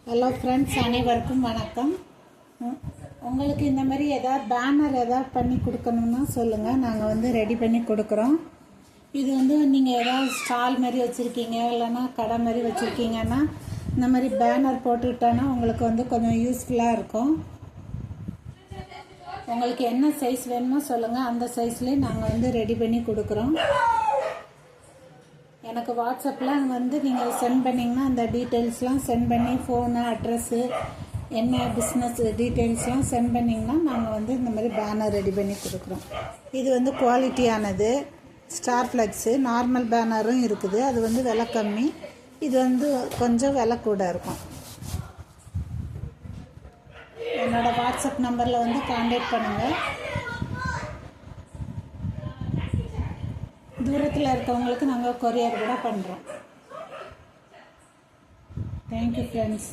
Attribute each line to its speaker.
Speaker 1: Hello friends, அனைவருக்கும் வணக்கம். உங்களுக்கு இந்த மாதிரி ஏதாவது பேனர் ஏதாவது பண்ணி கொடுக்கணுன்னா சொல்லுங்கள், நாங்கள் ரெடி பண்ணி கொடுக்குறோம். இது நீங்கள் ஏதாவது ஸ்டால் மாதிரி வச்சுருக்கீங்க, இல்லைன்னா கடை மாதிரி வச்சுருக்கீங்கன்னா இந்த மாதிரி பேனர் போட்டுக்கிட்டோன்னா உங்களுக்கு கொஞ்சம் யூஸ்ஃபுல்லாக இருக்கும். உங்களுக்கு என்ன சைஸ் வேணுமோ சொல்லுங்கள், அந்த சைஸ்லேயே நாங்கள் ரெடி பண்ணி கொடுக்குறோம். எனக்கு வாட்ஸ்அப்பில் நீங்கள் சென்ட் பண்ணிங்கன்னா அந்த டீட்டெயில்ஸ்லாம் சென்ட் பண்ணி ஃபோனு, அட்ரஸ்ஸு, என்ன பிஸ்னஸ் டீட்டெயில்ஸ்லாம் சென்ட் பண்ணிங்கன்னா நாங்கள் இந்த மாதிரி பேனர் ரெடி பண்ணி கொடுக்குறோம். இது குவாலிட்டியானது. ஸ்டார் ஃப்ளெக்ஸு நார்மல் பேனரும் இருக்குது. அது விலை கம்மி. இது கொஞ்சம் விலை கூட இருக்கும். என்னோடய வாட்ஸ்அப் நம்பரில் கான்டாக்ட் பண்ணுங்கள். தூரத்தில் இருக்கவங்களுக்கு நாங்கள் கொரியர் கூட பண்ணுறோம். Thank you friends.